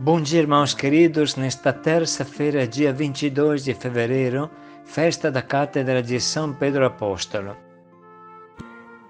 Bom dia, irmãos queridos. Nesta terça-feira, dia 22 de fevereiro, festa da Cátedra de São Pedro Apóstolo.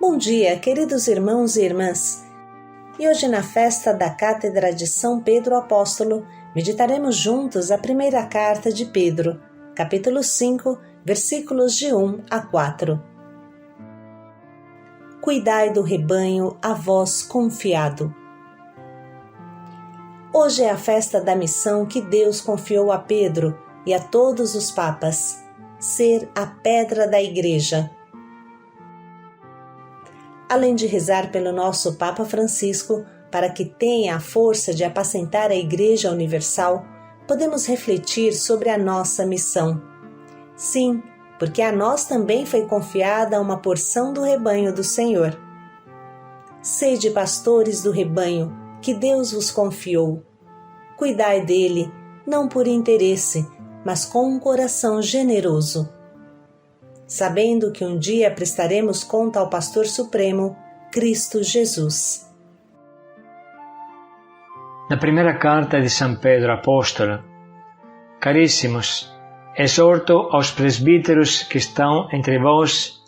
Bom dia, queridos irmãos e irmãs. E hoje, na festa da Cátedra de São Pedro Apóstolo, meditaremos juntos a primeira carta de Pedro, capítulo 5, versículos de 1 a 4. Cuidai do rebanho a vós confiado. Hoje é a festa da missão que Deus confiou a Pedro e a todos os papas, ser a pedra da Igreja. Além de rezar pelo nosso Papa Francisco para que tenha a força de apacentar a Igreja Universal, podemos refletir sobre a nossa missão. Sim, porque a nós também foi confiada uma porção do rebanho do Senhor. Sede pastores do rebanho que Deus vos confiou. Cuidai dele, não por interesse, mas com um coração generoso. Sabendo que um dia prestaremos conta ao Pastor Supremo, Cristo Jesus. Na primeira carta de São Pedro Apóstolo, caríssimos, exorto aos presbíteros que estão entre vós,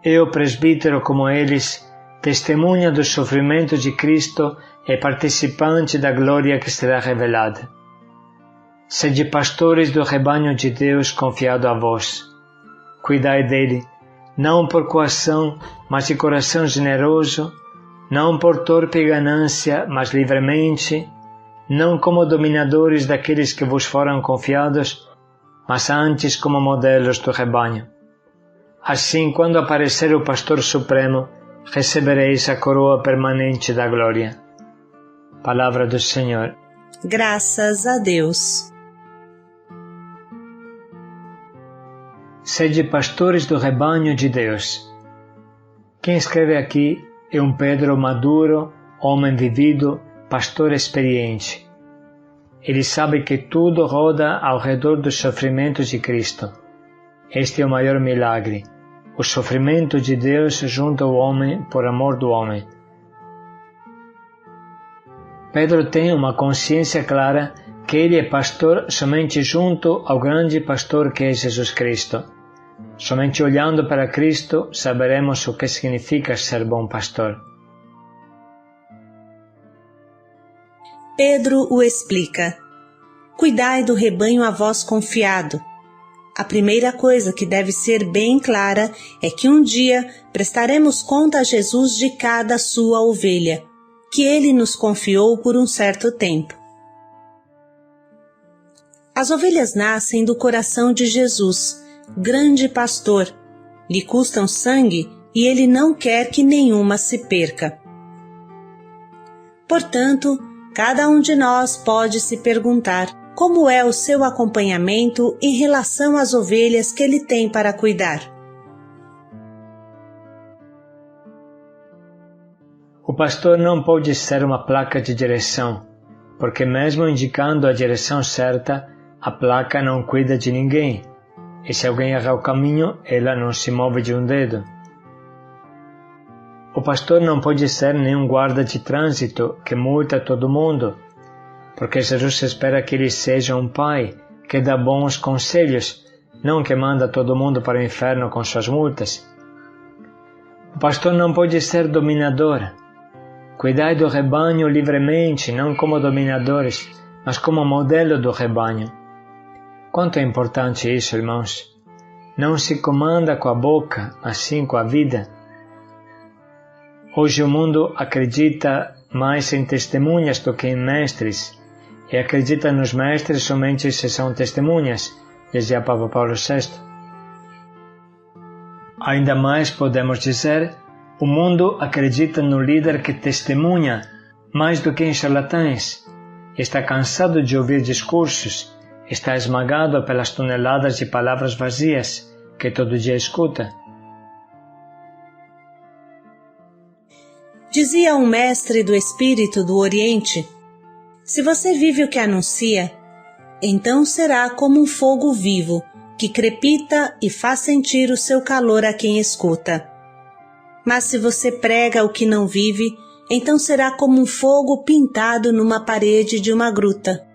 e o presbítero como eles, testemunha dos sofrimentos de Cristo e participante da glória que será revelada. Sede pastores do rebanho de Deus confiado a vós. Cuidai dele, não por coação, mas de coração generoso, não por torpe ganância, mas livremente, não como dominadores daqueles que vos foram confiados, mas antes como modelos do rebanho. Assim, quando aparecer o Pastor Supremo, recebereis a coroa permanente da glória. Palavra do Senhor. Graças a Deus. Sede pastores do rebanho de Deus. Quem escreve aqui é um Pedro maduro, homem vivido, pastor experiente. Ele sabe que tudo roda ao redor dos sofrimentos de Cristo. Este é o maior milagre, o sofrimento de Deus junto ao homem por amor do homem. Pedro tem uma consciência clara que ele é pastor somente junto ao grande pastor que é Jesus Cristo. Somente olhando para Cristo saberemos o que significa ser bom pastor. Pedro o explica. Cuidai do rebanho a vós confiado. A primeira coisa que deve ser bem clara é que um dia prestaremos conta a Jesus de cada sua ovelha, que ele nos confiou por um certo tempo. As ovelhas nascem do coração de Jesus, grande pastor. Lhe custam sangue e ele não quer que nenhuma se perca. Portanto, cada um de nós pode se perguntar como é o seu acompanhamento em relação às ovelhas que ele tem para cuidar. O pastor não pode ser uma placa de direção, porque mesmo indicando a direção certa, a placa não cuida de ninguém, e se alguém erra o caminho, ela não se move de um dedo. O pastor não pode ser nenhum guarda de trânsito que multa todo mundo, porque Jesus espera que ele seja um pai que dá bons conselhos, não que manda todo mundo para o inferno com suas multas. O pastor não pode ser dominador. Cuidai do rebanho livremente, não como dominadores, mas como modelo do rebanho. Quanto é importante isso, irmãos? Não se comanda com a boca, mas sim com a vida. Hoje o mundo acredita mais em testemunhas do que em mestres, e acredita nos mestres somente se são testemunhas, dizia Papa Paulo VI. Ainda mais podemos dizer, o mundo acredita no líder que testemunha mais do que em charlatães. Está cansado de ouvir discursos, está esmagado pelas toneladas de palavras vazias que todo dia escuta. Dizia um mestre do Espírito do Oriente: se você vive o que anuncia, então será como um fogo vivo, que crepita e faz sentir o seu calor a quem escuta. Mas se você prega o que não vive, então será como um fogo pintado numa parede de uma gruta,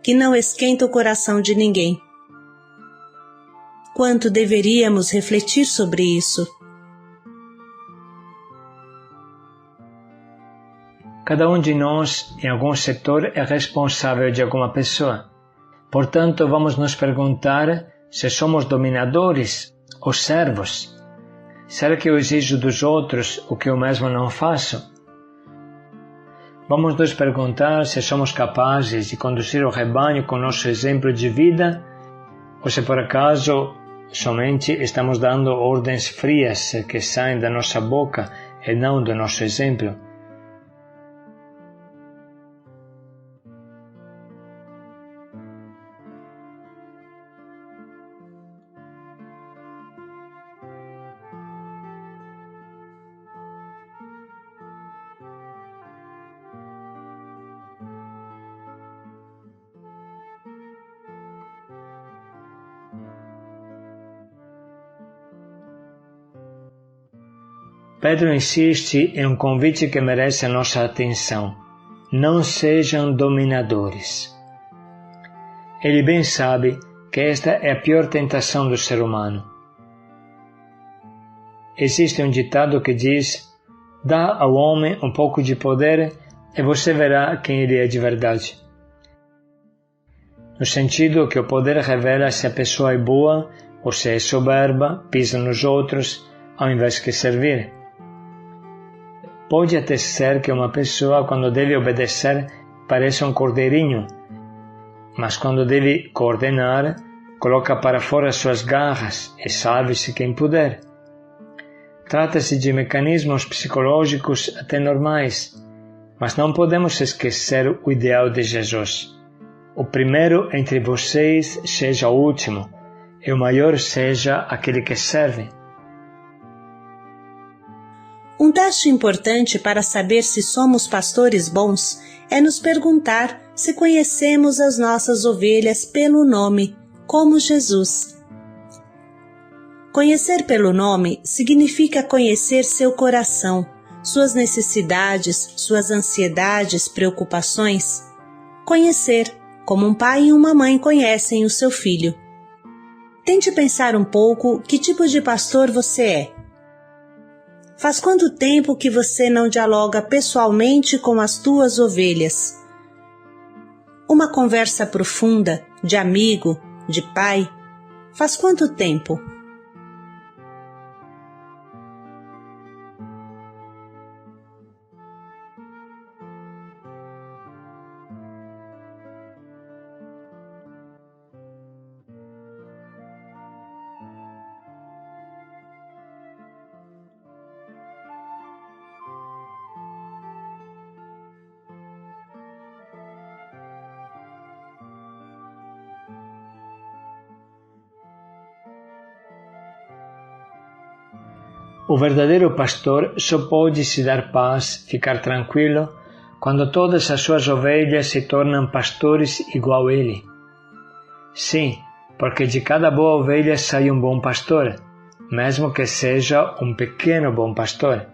que não esquenta o coração de ninguém. Quanto deveríamos refletir sobre isso? Cada um de nós, em algum setor, é responsável de alguma pessoa. Portanto, vamos nos perguntar se somos dominadores ou servos. Será que eu exijo dos outros o que eu mesmo não faço? Vamos nos perguntar se somos capazes de conduzir o rebanho com nosso exemplo de vida ou se por acaso somente estamos dando ordens frias que saem da nossa boca e não do nosso exemplo. Pedro insiste em um convite que merece a nossa atenção. Não sejam dominadores. Ele bem sabe que esta é a pior tentação do ser humano. Existe um ditado que diz: dá ao homem um pouco de poder e você verá quem ele é de verdade. No sentido que o poder revela se a pessoa é boa ou se é soberba, pisa nos outros, ao invés de servir. Pode até ser que uma pessoa, quando deve obedecer, pareça um cordeirinho, mas quando deve coordenar, coloca para fora suas garras e salve-se quem puder. Trata-se de mecanismos psicológicos até normais, mas não podemos esquecer o ideal de Jesus. O primeiro entre vocês seja o último, e o maior seja aquele que serve. Um teste importante para saber se somos pastores bons é nos perguntar se conhecemos as nossas ovelhas pelo nome, como Jesus. Conhecer pelo nome significa conhecer seu coração, suas necessidades, suas ansiedades, preocupações. Conhecer, como um pai e uma mãe conhecem o seu filho. Tente pensar um pouco que tipo de pastor você é. Faz quanto tempo que você não dialoga pessoalmente com as tuas ovelhas? Uma conversa profunda, de amigo, de pai, faz quanto tempo? O verdadeiro pastor só pode se dar paz, ficar tranquilo, quando todas as suas ovelhas se tornam pastores igual a ele. Sim, porque de cada boa ovelha sai um bom pastor, mesmo que seja um pequeno bom pastor.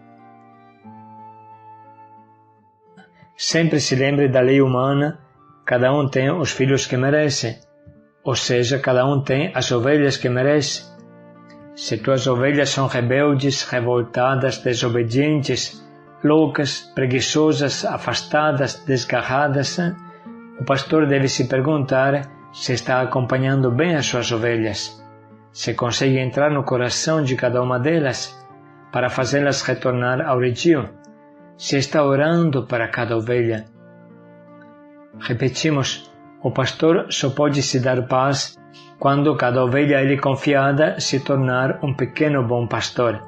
Sempre se lembre da lei humana, cada um tem os filhos que merece, ou seja, cada um tem as ovelhas que merece. Se tuas ovelhas são rebeldes, revoltadas, desobedientes, loucas, preguiçosas, afastadas, desgarradas, o pastor deve se perguntar se está acompanhando bem as suas ovelhas, se consegue entrar no coração de cada uma delas para fazê-las retornar ao redil, se está orando para cada ovelha. Repetimos, o pastor só pode se dar paz quando cada ovelha a ele confiada se tornar um pequeno bom pastor.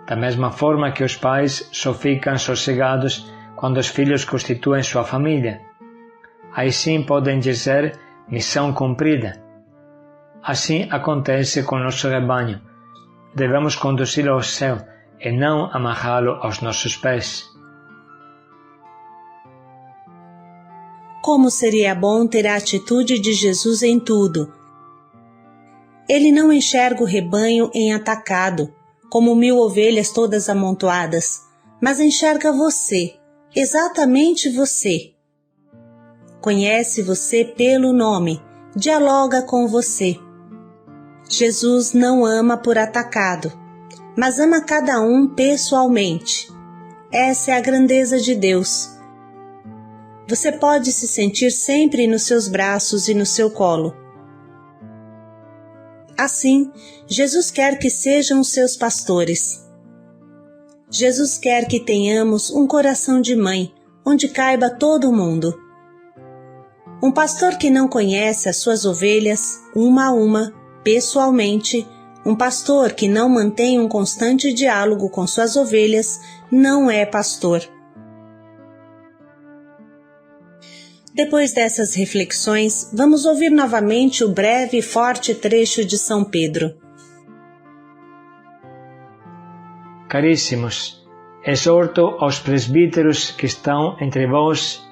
Da mesma forma que os pais só ficam sossegados quando os filhos constituem sua família. Aí sim podem dizer missão cumprida. Assim acontece com nosso rebanho. Devemos conduzi-lo ao céu e não amarrá-lo aos nossos pés. Como seria bom ter a atitude de Jesus em tudo. Ele não enxerga o rebanho em atacado, como 1000 ovelhas todas amontoadas, mas enxerga você, exatamente você. Conhece você pelo nome, dialoga com você. Jesus não ama por atacado, mas ama cada um pessoalmente. Essa é a grandeza de Deus. Você pode se sentir sempre nos seus braços e no seu colo. Assim, Jesus quer que sejam os seus pastores. Jesus quer que tenhamos um coração de mãe, onde caiba todo mundo. Um pastor que não conhece as suas ovelhas, uma a uma, pessoalmente, um pastor que não mantém um constante diálogo com suas ovelhas, não é pastor. Depois dessas reflexões, vamos ouvir novamente o breve e forte trecho de São Pedro. Caríssimos, exorto aos presbíteros que estão entre vós,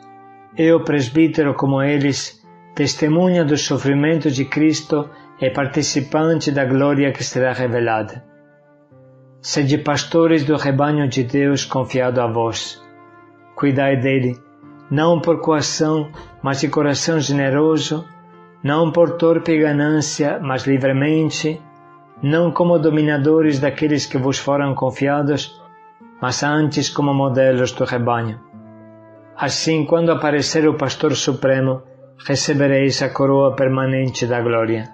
e o presbítero como eles, testemunha do sofrimento de Cristo e participante da glória que será revelada. Sede pastores do rebanho de Deus confiado a vós. Cuidai dele, não por coação, mas de coração generoso, não por torpe ganância, mas livremente, não como dominadores daqueles que vos foram confiados, mas antes como modelos do rebanho. Assim, quando aparecer o Pastor Supremo, recebereis a coroa permanente da glória.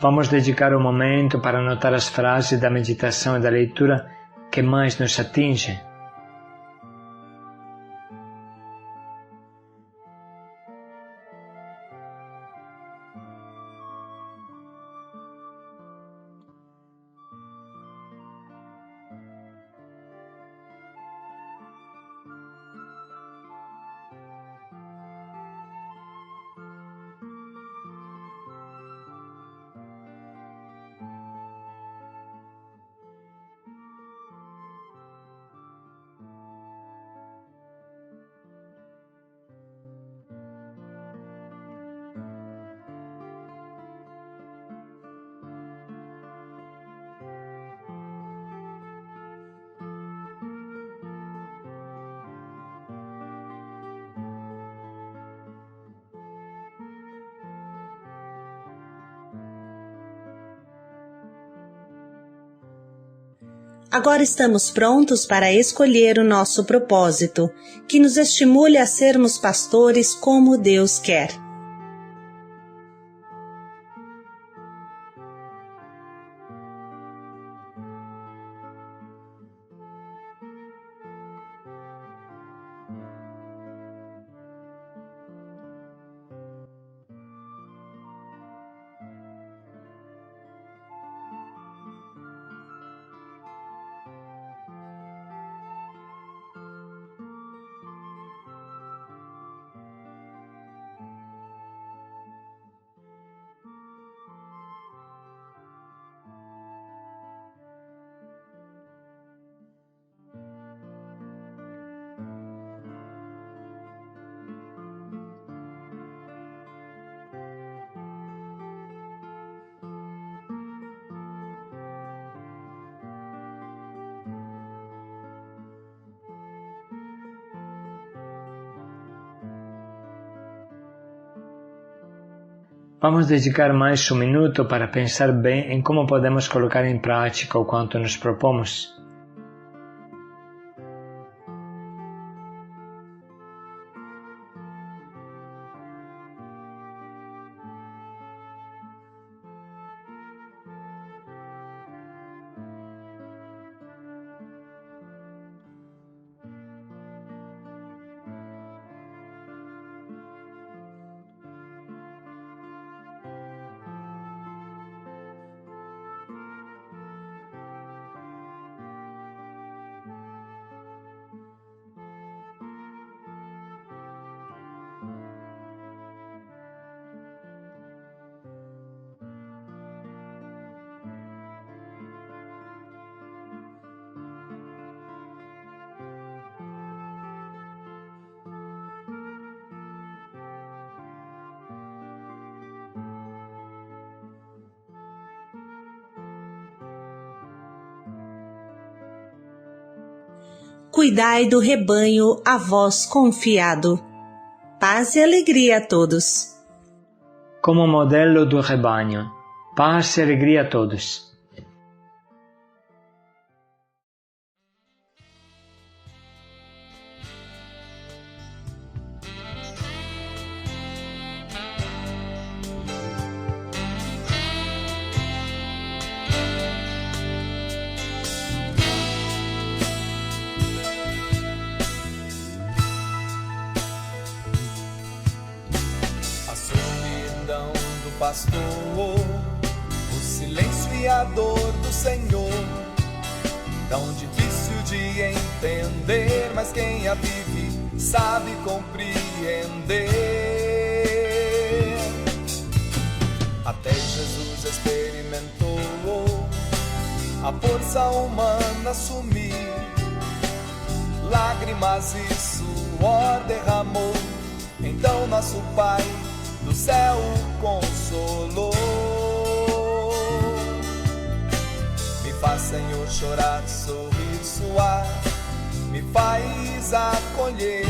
Vamos dedicar um momento para anotar as frases da meditação e da leitura que mais nos atingem. Agora estamos prontos para escolher o nosso propósito, que nos estimule a sermos pastores como Deus quer. Vamos dedicar mais um minuto para pensar bem em como podemos colocar em prática o quanto nos propomos. cuidai do rebanho a vós confiado. Paz e alegria a todos. Como modelo do rebanho, paz e alegria a todos. Pastor, o silêncio e a dor do Senhor, tão difícil de entender, mas quem a vive sabe compreender. Até Jesus experimentou a força humana sumir, lágrimas e suor derramou, então nosso Pai do céu o consolou. Me faz, Senhor, chorar, sorrir, suar, me faz acolher.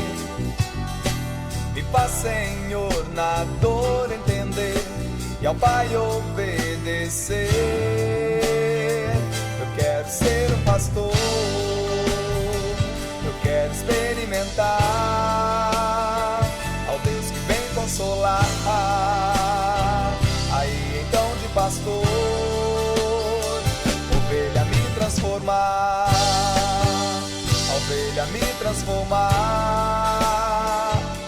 Me faz, Senhor, na dor entender e ao Pai obedecer. Eu quero ser um pastor, eu quero experimentar ao Deus que vem consolar. Aí então de pastor, ovelha me transformar, a ovelha me transformar,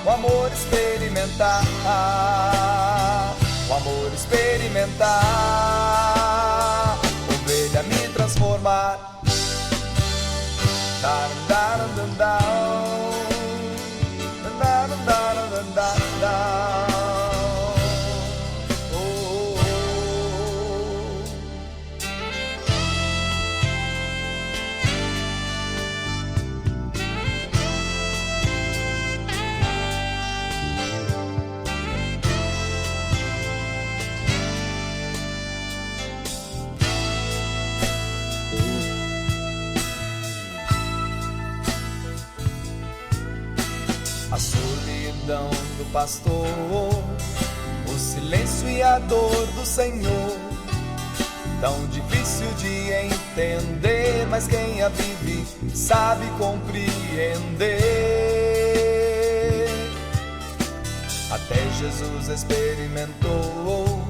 o amor experimentar, o amor experimentar, ovelha me transformar. A solidão do pastor, o silêncio e a dor do Senhor, tão difícil de entender, mas quem a vive sabe compreender. Até Jesus experimentou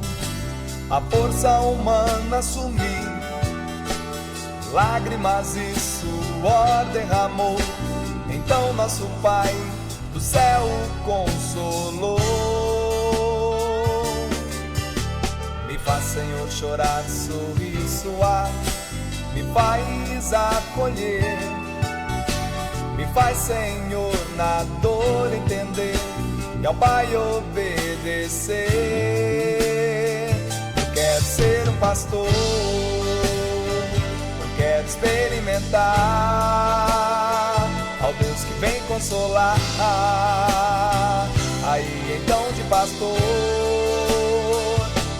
a força humana sumir, lágrimas e suor derramou, então nosso Pai do céu o consolou. Me faz, Senhor, chorar, sorrir, suar, me faz acolher. Me faz, Senhor, na dor entender e ao Pai obedecer. Eu quero ser um pastor, eu quero experimentar ao Deus que vem consolar. Aí então de pastor,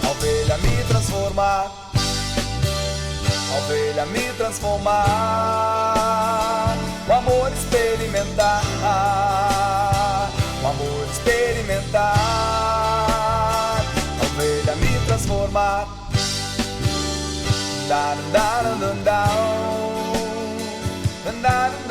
a ovelha me transformar, a ovelha me transformar, o amor experimentar, o amor experimentar, a ovelha me transformar. Dar, dar, dar, dar, dar, dar.